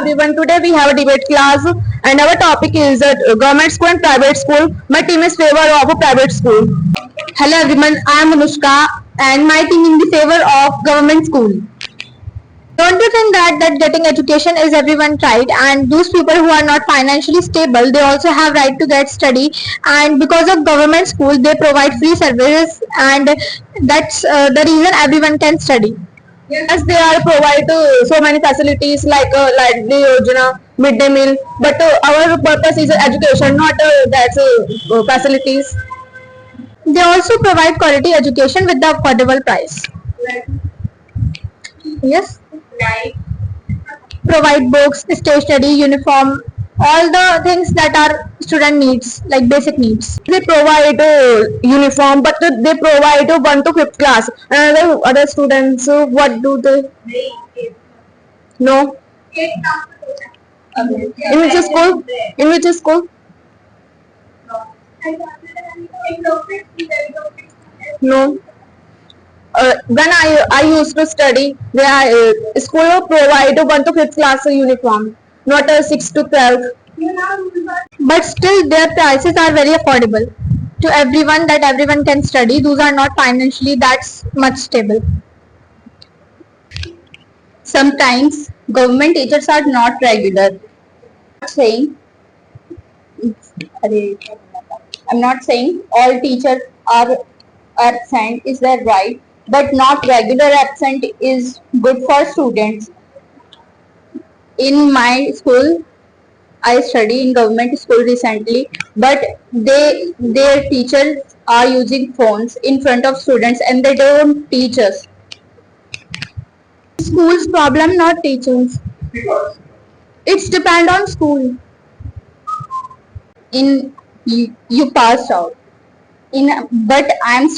everyone. Today we have a debate class and our topic is government school and private school. My team is favor of a private school. Hello everyone, I am Anushka and my team in the favor of government school. Don't you think that getting education is everyone's right, and those people who are not financially stable, they also have right to get study, and because of government school they provide free services, and that's the reason everyone can study. Yes, they are provide so many facilities like the Yojana, midday meal. But our purpose is education, not facilities. They also provide quality education with the affordable price. Yes. Right. Provide books, stationery, uniform, all the things that our student needs, like basic needs. They provide uniform, but they provide 1 to 5th class. And other students, what do they? No. In which school? In which school? No. When I used to study, the school provide 1 to 5th class uniform, not a 6 to 12. But still their prices are very affordable to everyone, that everyone can study. Those are not financially that much stable. Sometimes government teachers are not regular. I'm not saying all teachers are absent, is that right? But not regular absent is good for students. In my school, I study in government school recently, but their teachers are using phones in front of students and they don't teach us. School's problem, not teachers. It's depend on school. You passed out. But I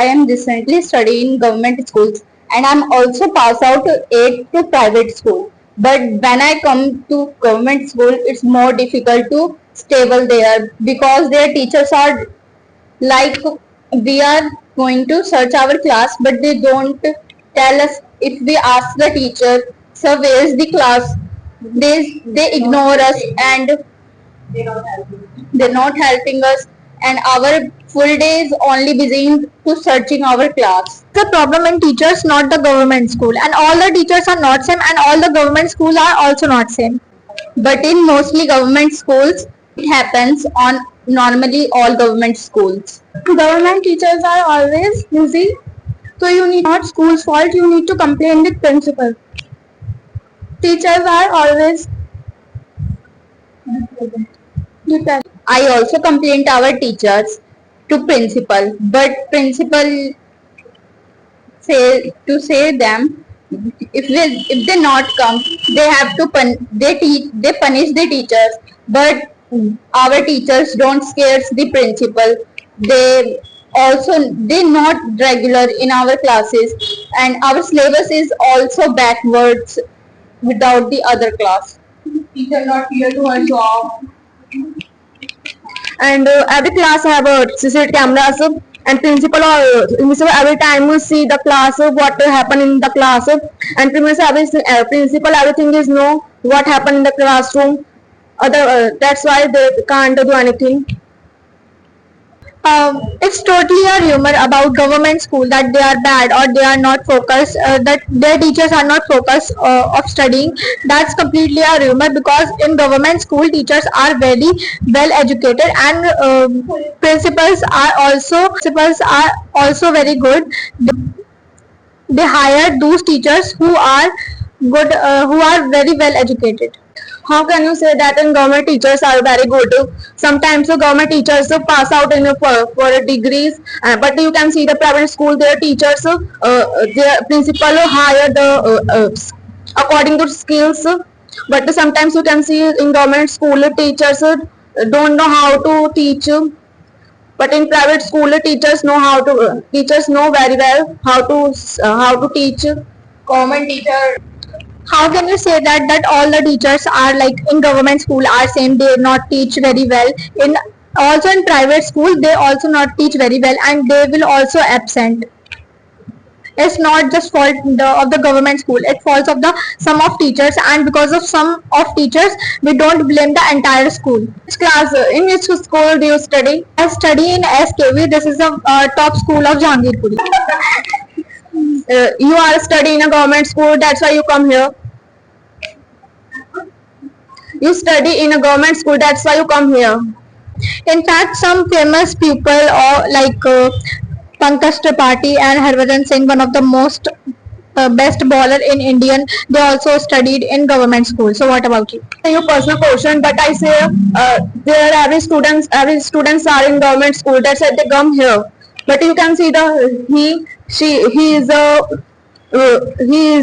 am recently studying in government schools, and I'm also passed out 8 to private school. But when I come to government school, it's more difficult to stable there, because their teachers are like, we are going to search our class, but they don't tell us. If we ask the teacher, so where is the class, they ignore us, and they're not helping us, and our full day is only busy to searching our class. The problem in teachers, not the government school, and all the teachers are not same, and all the government schools are also not same. But in mostly government schools, it happens on normally all government schools. Government teachers are always busy, so you need not school's fault. You need to complain with principal. Teachers are always. I also complained our teachers to principal, but principal say them, if they not come, they have to they punish the teachers. But our teachers don't scare the principal. They not regular in our classes, and our syllabus is also backwards without the other class. Teacher not here to her job. And every class have a CCTV cameras, and principal every time we see the class, what happen in the class, and principal everything is know what happened in the classroom. That's why they can't do anything. It's totally a rumor about government school that they are bad or they are not focused, that their teachers are not focused of studying. That's completely a rumor, because in government school teachers are very well educated, and principals are also very good. They hire those teachers who are good, who are very well educated. How can you say that government teachers are very good? Sometimes the government teachers pass out for degrees, but you can see the private school, their teachers, their principal hire according to skills. But sometimes you can see in government school teachers don't know how to teach. But in private school teachers know very well how to teach. Government teacher. How can you say that all the teachers are like in government school are same, they not teach very well? Also in private school they also not teach very well, and they will also absent. It's not just fault of the government school. It falls of the some of teachers, and because of some of teachers, we don't blame the entire school. Which class, in which school do you study? I study in SKV. This is the top school of Jahangirpuri. You are studying in a government school, that's why you come here. You study in a government school, that's why you come here. In fact, some famous people or like Pankaj Tripathi and Harbhajan Singh, one of the most best bowler in Indian, they also studied in government school. So what about you? Your personal question, but I say there every students are in government school. That's why they come here. But you can see he is a he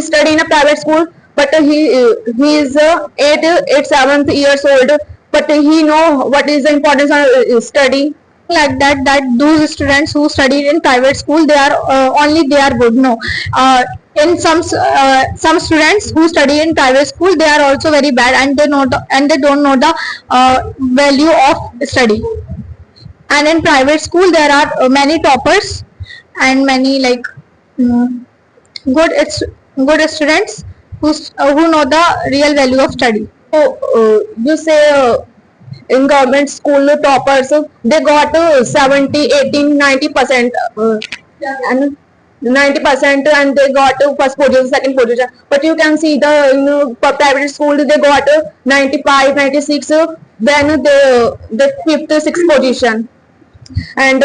study in a private school, but he is 7th years old. But he know what is the importance of study. Like that those students who studied in private school, they are only they are good. No, in some students who study in private school, they are also very bad, and they don't know the value of study. And in private school there are many toppers and many like good good students who know the real value of study. So you say in government school toppers they got 70, 18, 90%, and 90%, and they got first position, second position. But you can see the private school they got 95, 96, then the fifth, sixth position, and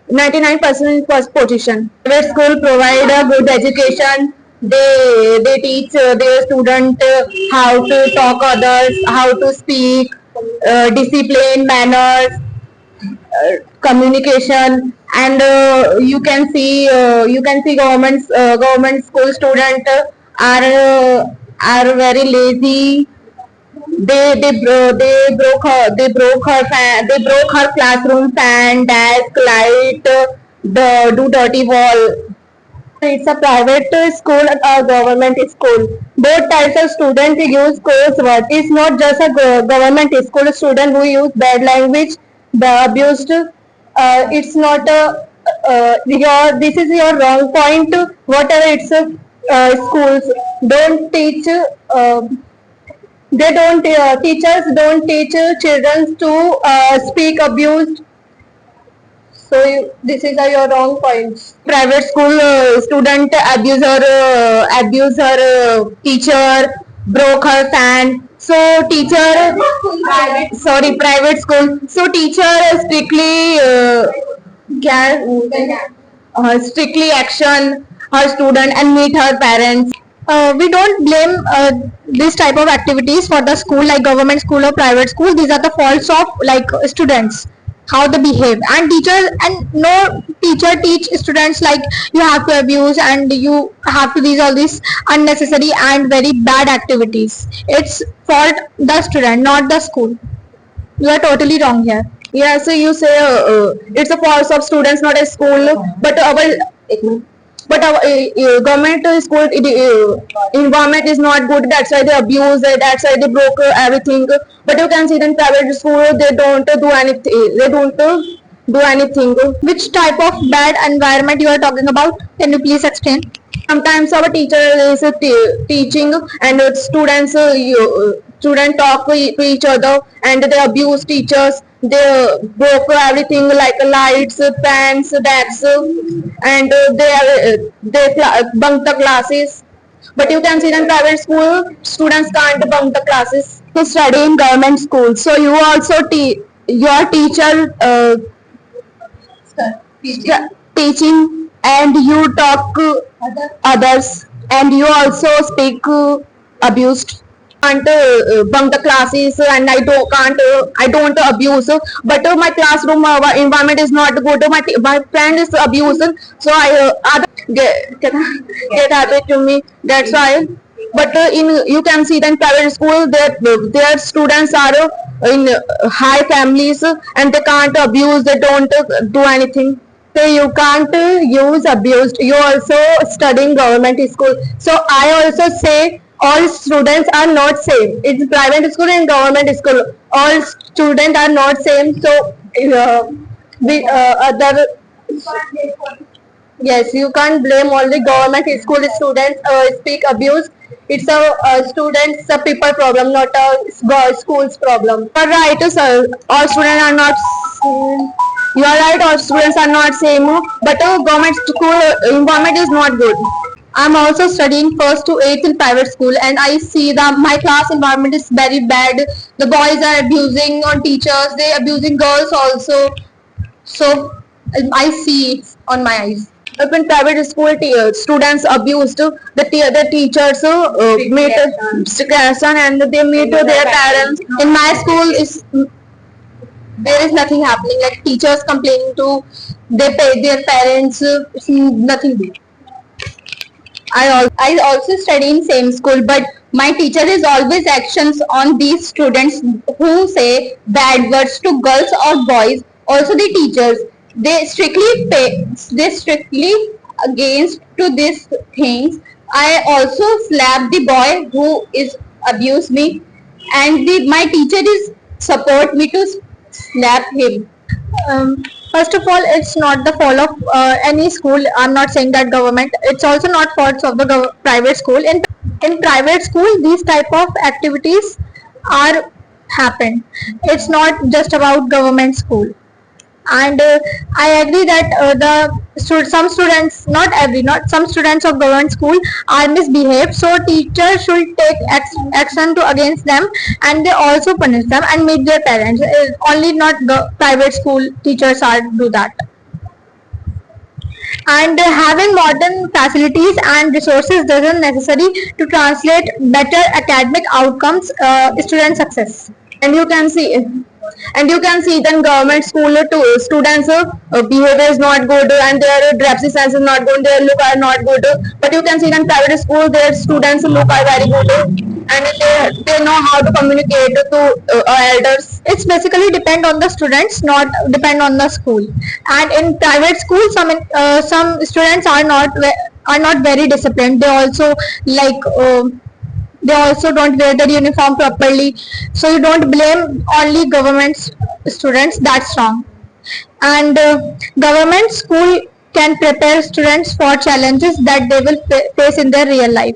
99% first position. Private school provide a good education. They teach their student how to talk others, how to speak, discipline, manners, communication, and you can see government school student are very lazy. They broke her classroom fan, desk, light, do dirty wall. It's a private school or government school. Both types of students use coursework. It's not just a government school student who use bad language, the abused. It's not this is your wrong point. Whatever it's schools don't teach. They don't teachers don't teach children to speak abused. So this is your wrong points. Private school student abuse her teacher, broke her fan. So teacher, private school. So teacher strictly strictly action her student and meet her parents. We don't blame this type of activities for the school like government school or private school. These are the faults of like students, how they behave, and teachers, and no teacher teach students like you have to abuse and you have to these all these unnecessary and very bad activities. It's fault the student, not the school. You are totally wrong here. Yeah, so you say it's a fault of students, not a school. But our government school environment is not good. That's why they abuse it. That's why they broke everything. But you can see in private school they don't do anything. They don't do anything. Which type of bad environment you are talking about? Can you please explain? Sometimes our teacher is teaching and student talk to each other and they abuse teachers. They broke everything like lights, fans, desks, and they bunk the classes. But you can see in private school, students can't bunk the classes to study in government school. So you also your teacher teaching and you talk others and you also speak abused. Can't bunk the classes and I don't abuse, but my classroom environment is not good. My friend is abusing, so I other get happy to me. That's why. But you can see that in private school their students are in high families and they can't abuse. They don't do anything. So you can't use abused. You also studying government school. So I also say all students are not same. It's private school and government school. All students are not same. So we other Yes, you can't blame only government school students speak abuse. It's a students a people problem, not a school's problem. But right, sir. All students are not. You are right. All students are not same, but government school environment is not good. I'm also studying first to eighth in private school, and I see that my class environment is very bad. The boys are abusing on teachers. They abusing girls also. So I see it on my eyes. If in private school, students abused, the teachers meet strict action and they meet their parents. In my school, is there is nothing happening. Like teachers complaining to they pay their parents, nothing big. I also study in same school, but my teacher is always actions on these students who say bad words to girls or boys. Also the teachers, they strictly against to these things. I also slap the boy who is abused me, and my teacher is support me to slap him. First of all, it's not the fault of any school. I'm not saying that government. It's also not faults of the private school. In private school, these type of activities are happen. It's not just about government school. And I agree that some students, not every, not some students of government school are misbehaved. So teachers should take action to against them, and they also punish them and meet their parents. Only not private school teachers are do that. And having modern facilities and resources doesn't necessary to translate better academic outcomes, student success. And you can see then government school too, students behavior is not good and their dressing sense is not good, their look are not good, but you can see in private school their students look are very good and they know how to communicate to elders. It's basically depend on the students, not depend on the school. And in private school, some students are not very disciplined. They also like they also don't wear their uniform properly. So you don't blame only government students. That's wrong. And government school can prepare students for challenges that they will face in their real life.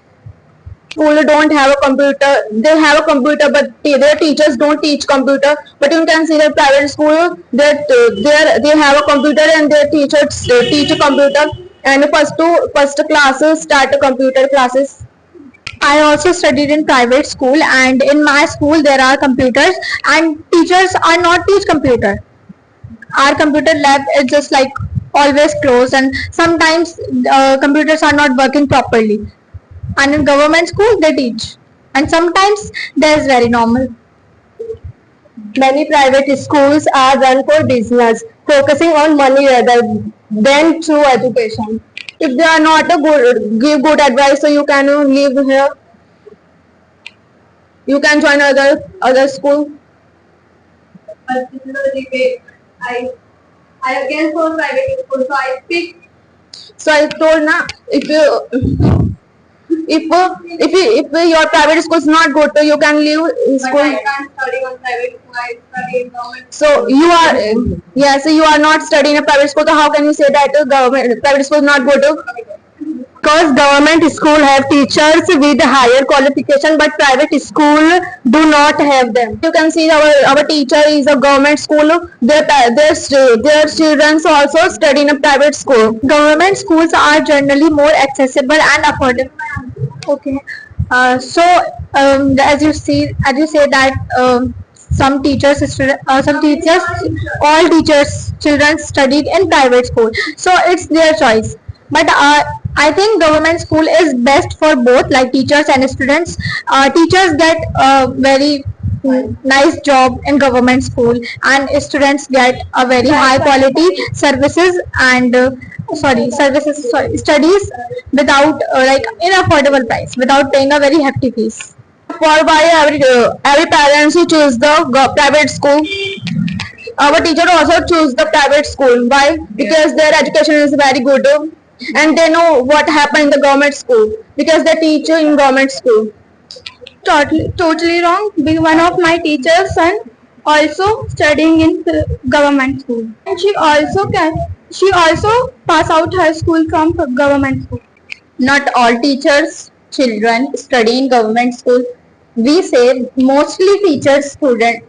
School don't have a computer. They have a computer, but their teachers don't teach computer. But you can see that private school, they have a computer and their teachers teach a computer. And first classes start computer classes. I also studied in private school, and in my school there are computers and teachers are not teach computer. Our computer lab is just like always closed, and sometimes computers are not working properly. And in government school they teach, and sometimes that is very normal. Many private schools are run for business, focusing on money rather than true education. If they are not a give good advice, so you can live here. You can join other school. But this is a debate. I again for private school, so I speak. So I told na if your private school is not good, so you can leave school. But I can't study on private school. I study in government. So you are so you are not studying in a private school. So how can you say that government private school is not good? Because government school have teachers with higher qualification, but private school do not have them. You can see our teacher is a government school. Their children also study in a private school. Government schools are generally more accessible and affordable. Okay. So as you say that some teachers, all teachers, children studied in private school. So it's their choice. But I think government school is best for both, like teachers and students. Teachers get a very nice job in government school, and students get a very high quality services and studies without like in affordable price, without paying a very hefty fees. For why every parents who choose the private school, our teacher also choose the private school. Why? Because their education is very good and they know what happened in the government school because they teach in government school. Totally wrong. One of my teacher's son also studying in government school, and she also She also pass out her school from government school. Not all teachers' children study in government school. We say mostly teachers' children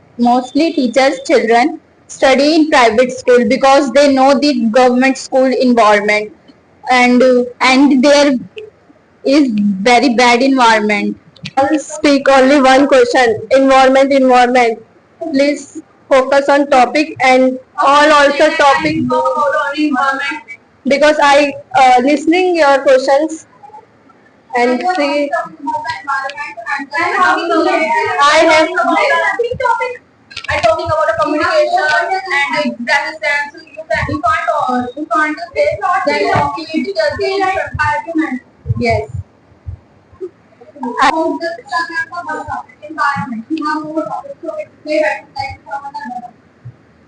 study in private school because they know the government school environment, and there is very bad environment. I'll speak only one question. Environment. Please focus on topic and all also topic because I listening your questions and see I have I talking about a communication and that is that so you can't say that argument. Yes.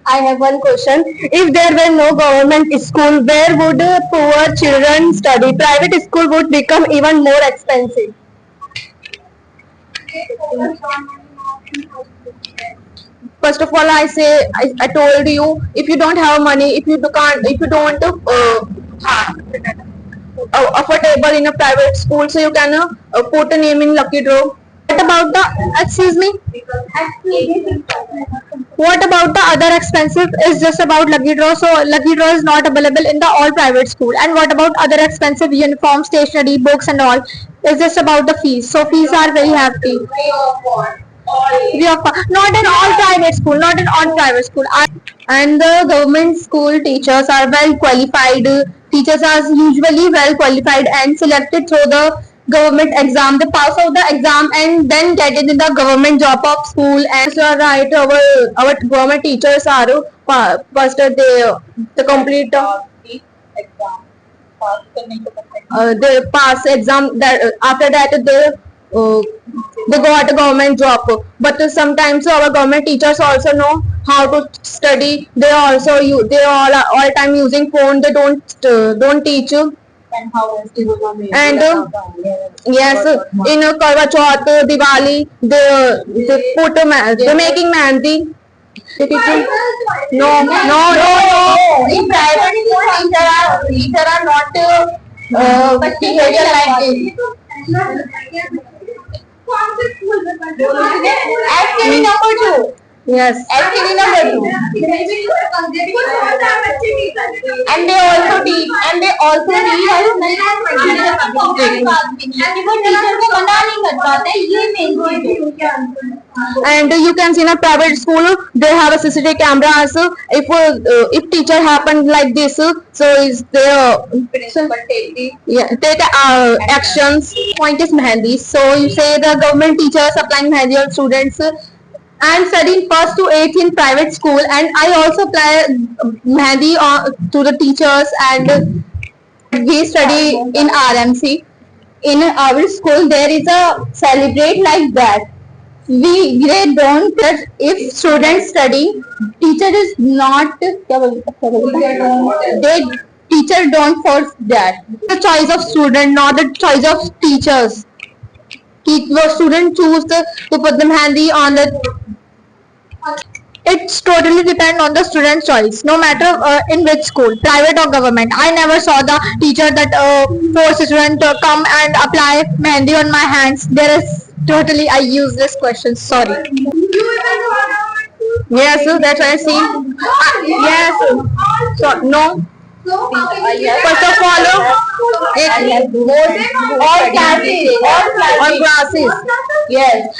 I have one question. If there were no government school, where would poor children study? Private school would become even more expensive. First of all, I told you if you don't have money, if you don't affordable in a private school, so you can put a name in lucky draw. What about the excuse me? What about the other expensive is just about lucky draw. So lucky draw is not available in the all private school. And what about other expensive uniform, stationery, books and all? It's just about the fees. So fees are very hefty. Not in all private school. Not in all private school. And the government school teachers are well qualified. Teachers are usually well qualified and selected through the government exam. They pass out the exam and then get it in the government job of school. And so right, our government teachers are first they complete they pass exam. That after that they got a government job. But sometimes our government teachers also know how to study. They also they all time using phone. They don't teach you. And yes, in Karwa Chauth, Diwali, they put they making mehndi. No. In private school, teacher are not behavior like this. Activity number 2. Yes. Activity number 2. And they also teach. And they also teach and you can see in a private school they have a CCTV cameras. If teacher happen like this, so is there take actions. Point is mehndi. So you say the government teachers applying mehndi on students. I'm studying first to 8th in private school, and I also apply mehndi to the teachers, and we study in RMC. In our school, there is a celebrate like that. They don't. If students study, teacher is not. They teacher don't force that. The choice of student, not the choice of teachers. The student choose to put the mehndi on the. It's totally depend on the student's choice, no matter in which school, private or government. I never saw the teacher that force a student to come and apply mehndi on my hands. There is totally a useless question. Sorry. Yes, that's what I see. Yes. So no. First of all, all classes. Yes.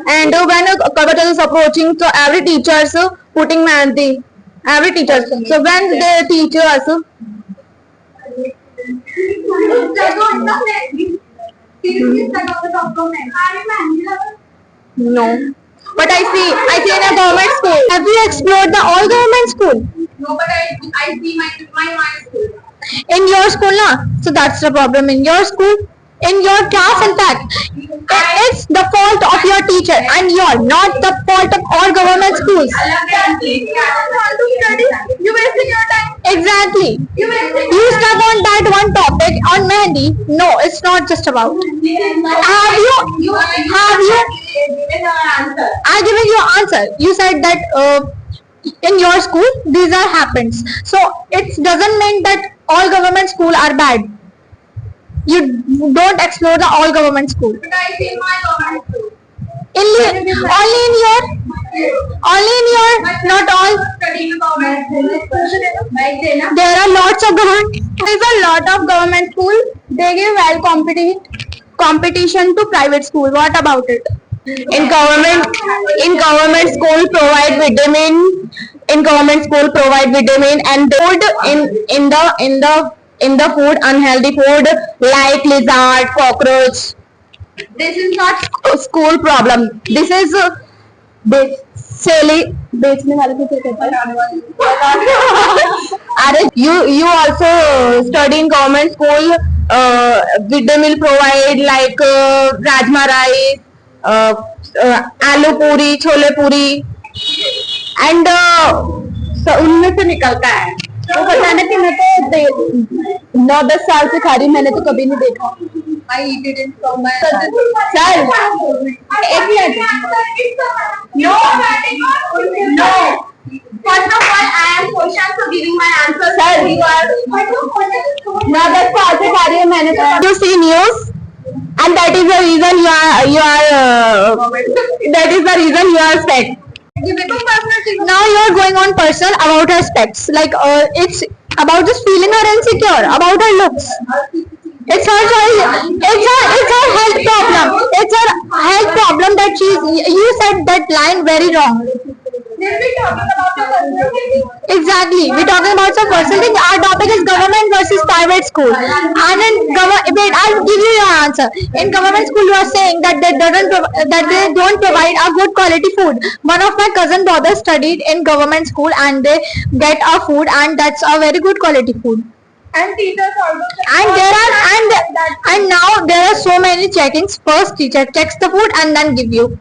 And when Karwa Chauth is approaching, so every teacher is putting mehndi. Every teacher. So when they teach us. No. But I see in a government school. Have you explored the all government school? No, but I see my school. In your school, na? So that's the problem. In your school, in your class, in fact, it's the fault of your teacher and not the fault of all government schools. You wasting your time. Exactly. You stuck on that one topic on mehndi. No, it's not just about. Have you? I given you answer. You said that in your school these are happens. So it doesn't mean that all government school are bad. You don't explore the all government school. But I say my government school. Only in your, not all. Studying in government school. There are lots of government. There is a lot of government school. They give well competition to private school. What about it? In government school provide vitamin. In government school provide vitamin and food in the food, unhealthy food like lizard, cockroach. This is not School problem. This is silly. बेचने वाले को क्या कहते हैं? अरे you also study in government school. Midday meal provide like rajma rice, आलू पूरी, छोले पूरी, and उनमें से निकलता है. वो बताना कि मैं तो 9-10 साल से खा रही, मैंने तो कभी नहीं देखा. I eat it in from my sir एक minute. No. First of all, I am question for giving my answer. Sir. You are. 9-10 साल से खा रही है मैंने तो. You see news and that is the reason that is the reason you are sick. Now you are going on personal about her aspects, like it's about just feeling her insecure about her looks. It's her health problem. It's her health problem that you said that line very wrong. Then we talking about the personal thing. Exactly. We're talking about some personal thing. Our topic is government versus private school. And in wait, I'll give you your answer. In government school, you are saying that they don't provide a good quality food. One of my cousin brothers studied in government school and they get a food and that's a very good quality food. And teachers also. And now there are so many checkings. First teacher checks the food and then give you.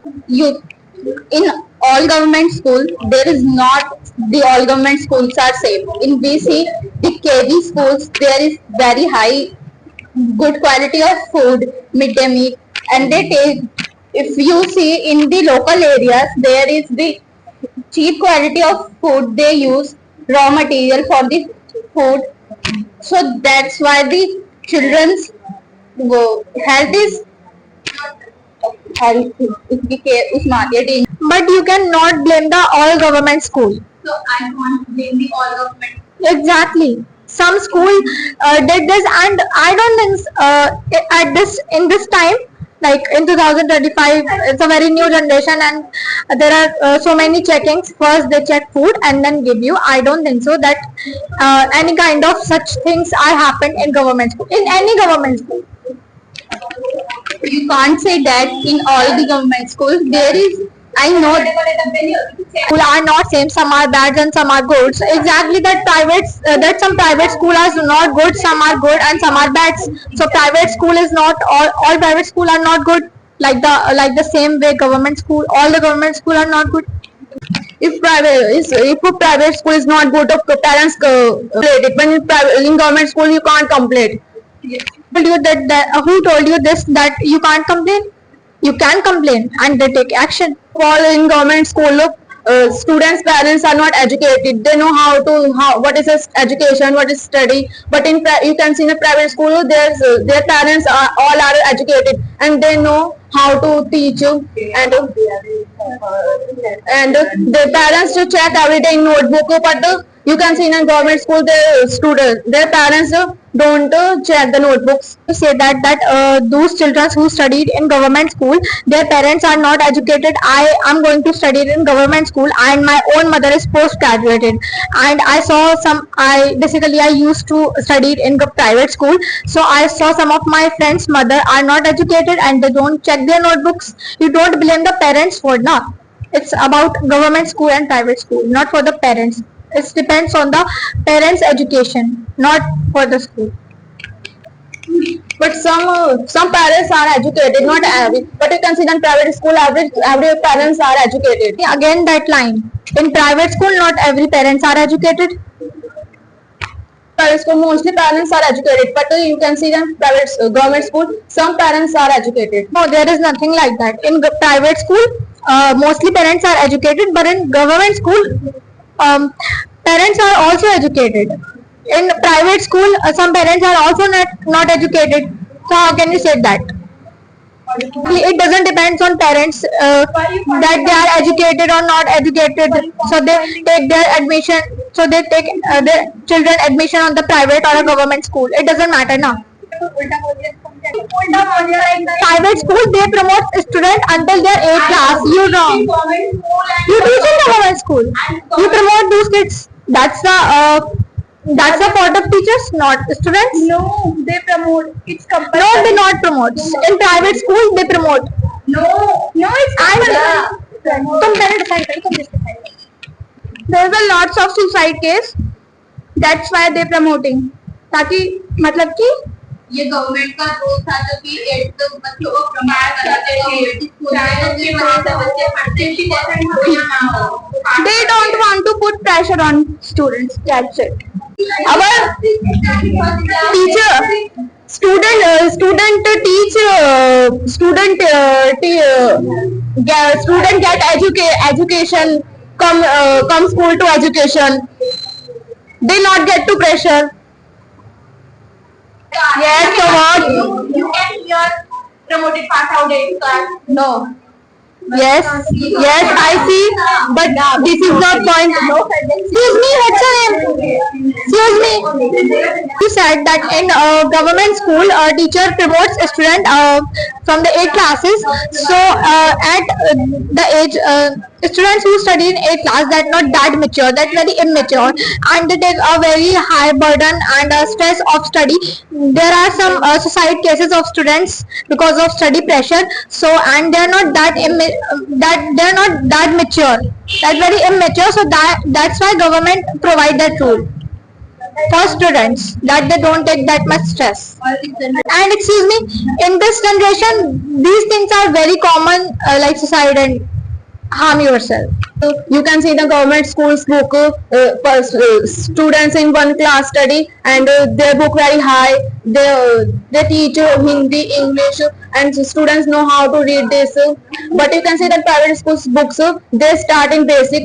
In all government school, there is not the all government schools are same. In BC, the KV schools, there is very high, good quality of food, midday meal, and they take. If you see in the local areas, there is the cheap quality of food. They use raw material for the food, so that's why the children's health is उसमें आती है danger. But you cannot blame the all government school. So I want to blame the all government. Exactly. Some school did this, and I don't think in this time, like in 2025, it's a very new generation, and there are so many checkings. First they check food and then give you. I don't think so that any kind of such things are happened in government school. In any government school. You can't say that in all the government schools. There is, I know School are not same. Some are bad and some are good. So exactly that some private school are not good. Some are good and some are bad. So private school is not all private school are not good. Like the same way government school, all the government school are not good. If a private school is not good, parents complain it. When in government school you can't complain. Who told you this that you can't complain? You can complain and they take action. All in government school, look, students' parents are not educated. They know what is education, what is study. But you can see in a private school, their parents all are educated and they know how to teach you. And their parents to check every day in notebook. But you can see in a government school, their parents don't check the notebooks. To say that those children who studied in government school, their parents are not educated. I am going to study in government school, and my own mother is post-graduated. And I saw I used to study in private school, so I saw some of my friends' mother are not educated and they don't check their notebooks. You don't blame the parents for now. It's about government school and private school, not for the parents. It depends on the parents' education, not for the school. But some parents are educated, not every. But you can see in private school, every parents are educated. Again, that line. In private school, not every parents are educated. Private school, mostly parents are educated. But you can see in government school, some parents are educated. No, there is nothing like that. In private school, mostly parents are educated, but in government school, parents are also educated. In private school, some parents are also not educated. So how can you say that? It doesn't depend on parents that they are educated or not educated. So they take their admission. So they take their children admission on the private or a government school. It doesn't matter now. Private school they promote student until their 8th class. You wrong. You teach in government school. You promote those kids. That's the fault of teachers, not students. No, they promote. It's compulsory. No, they not promote. In private school, they promote. No, it's And तुम पहले decide करो, तुम just decide करो. There were lots of suicide case. That's why they promoting. ताकि मतलब कि ये government का रूल था जो कि 8th बच्चों को प्रमोट कराते थे स्कूल में जिसकी वजह से बच्चे पढ़ते 50% हो या ना हो. they don't want to put pressure on students. That's it. Our teacher, student get education. Come school to education. They not get to pressure. Yes, so what? You can hear promoted pass out 8th class. No. Yes, I see. But this is not point. Excuse me, what's your name? Excuse me. You said that in government school, a teacher promotes a student from the 8 classes. So at the age, students who study in 8 class, that not that mature, that very immature, and they take a very high burden and stress of study. There are some suicide cases of students because of study pressure. So and they are not that they're not that mature, that very immature. So that's why government provide that rule for students that they don't take that much stress. And excuse me, in this generation, these things are very common, like suicide and harm yourself. You can see the government schools book for students in one class study, and their book very high. They teach Hindi, English, and students know how to read this. But you can see that private schools books they start in basic